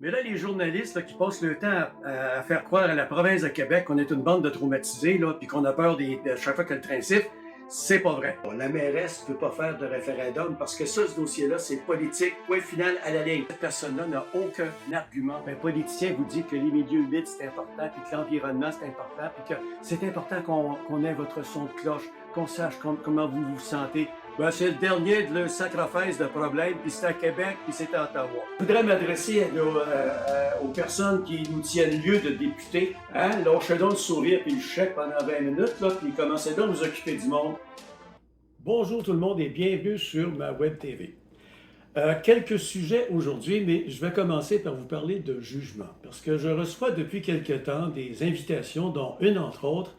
Mais là, les journalistes là, qui passent le temps à faire croire à la province de Québec qu'on est une bande de traumatisés, là, puis qu'on a peur de chaque fois que le train siffle, c'est pas vrai. La mairesse ne peut pas faire de référendum parce que ça, ce dossier-là, c'est politique. Point final à la ligne. Cette personne-là n'a aucun argument. Un politicien vous dit que les milieux humides, c'est important, puis que l'environnement, c'est important, puis que c'est important qu'on ait votre son de cloche, qu'on sache comment vous vous sentez. Ben, c'est le dernier de le sacrifice de problème, puis c'est à Québec, puis c'est à Ottawa. Je voudrais m'adresser aux personnes qui nous tiennent lieu de députés. Hein? Lâchez donc le sourire puis le chèque pendant 20 minutes, là, puis commencez donc à vous occuper du monde. Bonjour tout le monde et bienvenue sur ma web TV. Quelques sujets aujourd'hui, mais je vais commencer par vous parler de jugement, parce que je reçois depuis quelque temps des invitations, dont une entre autres,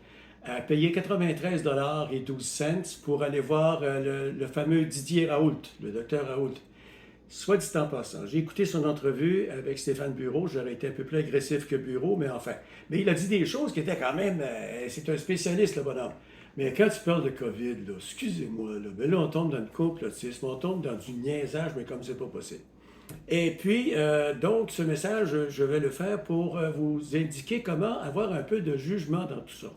à payer 93,12 $ pour aller voir le fameux Didier Raoult, le docteur Raoult. Soit dit en passant, j'ai écouté son entrevue avec Stéphane Bureau, j'aurais été un peu plus agressif que Bureau, mais enfin. Mais il a dit des choses qui étaient quand même... c'est un spécialiste, le bonhomme. Mais quand tu parles de COVID, là, excusez-moi, là, mais là, on tombe dans le complotisme, on tombe dans du niaisage, mais comme c'est pas possible. Et puis, donc, ce message, je vais le faire pour vous indiquer comment avoir un peu de jugement dans tout ça.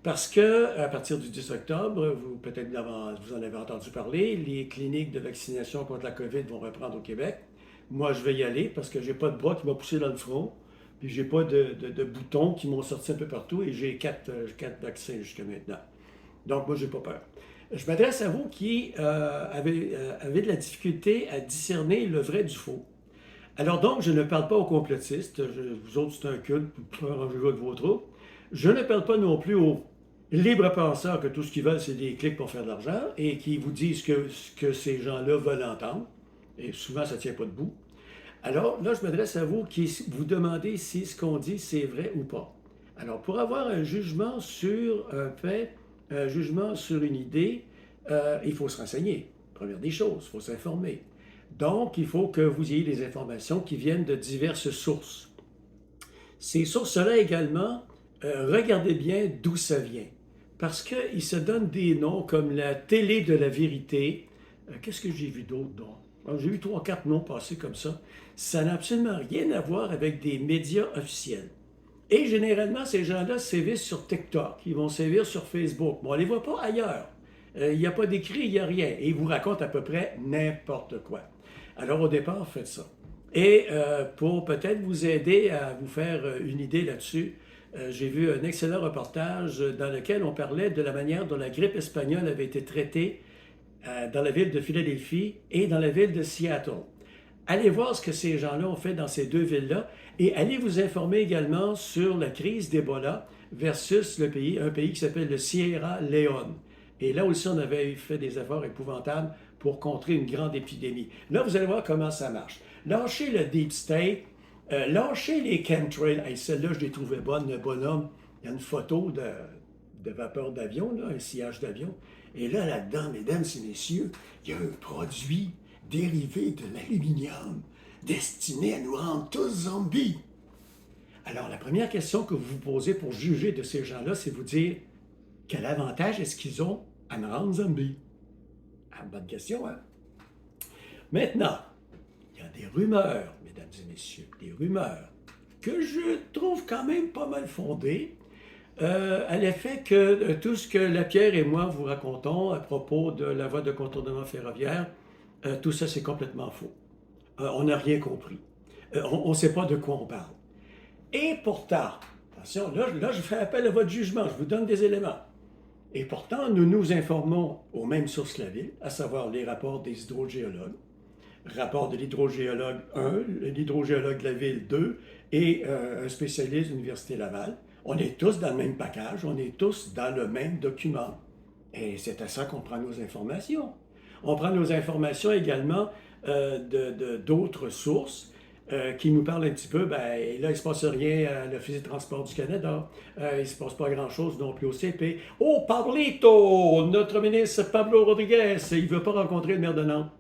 Parce que, à partir du 10 octobre, peut-être vous en avez entendu parler, les cliniques de vaccination contre la COVID vont reprendre au Québec. Moi, je vais y aller parce que j'ai pas de bras qui m'a poussé dans le front, puis j'ai pas de boutons qui m'ont sorti un peu partout et j'ai quatre vaccins jusqu'à maintenant. Donc, moi, j'ai pas peur. Je m'adresse à vous qui avez de la difficulté à discerner le vrai du faux. Alors donc, je ne parle pas aux complotistes. Vous autres, c'est un culte, arrangez-vous avec vos troupes. Je ne parle pas non plus aux libres penseurs que tout ce qu'ils veulent, c'est des clics pour faire de l'argent et qui vous disent que ces gens-là veulent entendre. Et souvent, ça ne tient pas debout. Alors là, je m'adresse à vous qui vous demandez si ce qu'on dit, c'est vrai ou pas. Alors, pour avoir un jugement sur un fait, un jugement sur une idée, il faut se renseigner. Première des choses, il faut s'informer. Donc, il faut que vous ayez des informations qui viennent de diverses sources. Ces sources-là également, regardez bien d'où ça vient. Parce qu'ils se donnent des noms comme la télé de la vérité. Qu'est-ce que j'ai vu d'autre? J'ai vu 3-4 noms passer comme ça. Ça n'a absolument rien à voir avec des médias officiels. Et généralement, ces gens-là sévissent sur TikTok, ils vont sévir sur Facebook. Bon, on ne les voit pas ailleurs. Il n'y a pas d'écrit, il n'y a rien. Et ils vous racontent à peu près n'importe quoi. Alors au départ, faites ça. Et pour peut-être vous aider à vous faire une idée là-dessus, j'ai vu un excellent reportage dans lequel on parlait de la manière dont la grippe espagnole avait été traitée dans la ville de Philadelphie et dans la ville de Seattle. Allez voir ce que ces gens-là ont fait dans ces deux villes-là et allez vous informer également sur la crise d'Ebola versus un pays qui s'appelle le Sierra Leone. Et là aussi, on avait fait des efforts épouvantables pour contrer une grande épidémie. Là, vous allez voir comment ça marche. Lâchez le Deep State, lâchez les chemtrails. Hey, celle-là, je l'ai trouvée bonne, le bonhomme. Il y a une photo de vapeur d'avion, là, un sillage d'avion. Et là, là-dedans, mesdames et messieurs, il y a un produit dérivé de l'aluminium destiné à nous rendre tous zombies. Alors, la première question que vous vous posez pour juger de ces gens-là, c'est vous dire quel avantage est-ce qu'ils ont à me rendre zombie? Ah, bonne question, hein? Maintenant, il y a des rumeurs, mesdames et messieurs, des rumeurs que je trouve quand même pas mal fondées, à l'effet que tout ce que Lapierre et moi vous racontons à propos de la voie de contournement ferroviaire, tout ça c'est complètement faux. On n'a rien compris. On ne sait pas de quoi on parle. Et pourtant, attention, là je fais appel à votre jugement, je vous donne des éléments. Et pourtant, nous nous informons aux mêmes sources que la ville, à savoir les rapports des hydrogéologues, rapport de l'hydrogéologue 1, l'hydrogéologue de la ville 2 et un spécialiste de l'Université Laval. On est tous dans le même package, on est tous dans le même document. Et c'est à ça qu'on prend nos informations. On prend nos informations également d'autres sources qui nous parlent un petit peu, ben là, il ne se passe rien à l'Office de transport du Canada, il ne se passe pas grand-chose non plus au CP. Oh, Pablito, notre ministre Pablo Rodriguez, il ne veut pas rencontrer le maire de Nantes.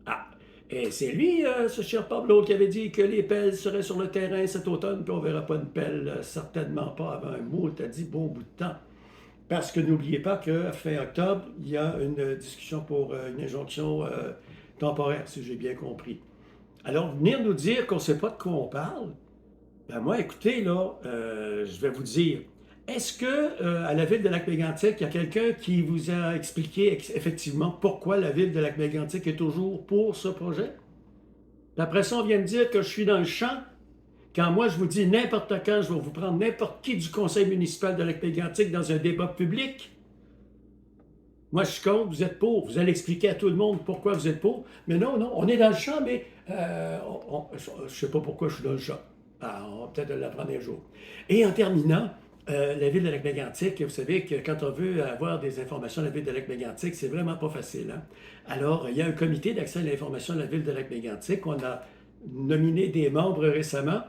Ah, et c'est lui, ce cher Pablo, qui avait dit que les pelles seraient sur le terrain cet automne, puis on ne verra pas une pelle, certainement pas avant un mois, t'as dit bon bout de temps. Parce que n'oubliez pas qu'à fin octobre, il y a une discussion pour une injonction temporaire, si j'ai bien compris. Alors, venir nous dire qu'on ne sait pas de quoi on parle, ben moi, écoutez, là, je vais vous dire, est-ce que à la ville de Lac-Mégantic, il y a quelqu'un qui vous a expliqué effectivement pourquoi la ville de Lac-Mégantic est toujours pour ce projet? Puis après ça, on vient me dire que je suis dans le champ. Quand moi, je vous dis n'importe quand, je vais vous prendre n'importe qui du conseil municipal de Lac-Mégantic dans un débat public. Moi, je suis contre, vous êtes pour. Vous allez expliquer à tout le monde pourquoi vous êtes pour. Mais non, non, on est dans le champ, mais je ne sais pas pourquoi je suis dans le champ. Ah, on va peut-être l'apprendre un jour. Et en terminant, la ville de Lac-Mégantic, vous savez que quand on veut avoir des informations de la ville de Lac-Mégantic, c'est vraiment pas facile, hein? Alors, il y a un comité d'accès à l'information de la ville de Lac-Mégantic. On a nominé des membres récemment.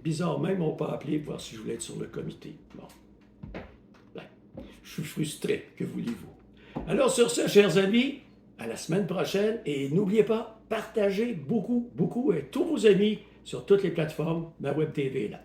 Bizarre même, on pas appelé pour voir si je voulais être sur le comité. Bon, ben, je suis frustré, que voulez-vous? Alors sur ce, chers amis, à la semaine prochaine et n'oubliez pas, partagez beaucoup, beaucoup avec tous vos amis sur toutes les plateformes. Ma Web TV est là.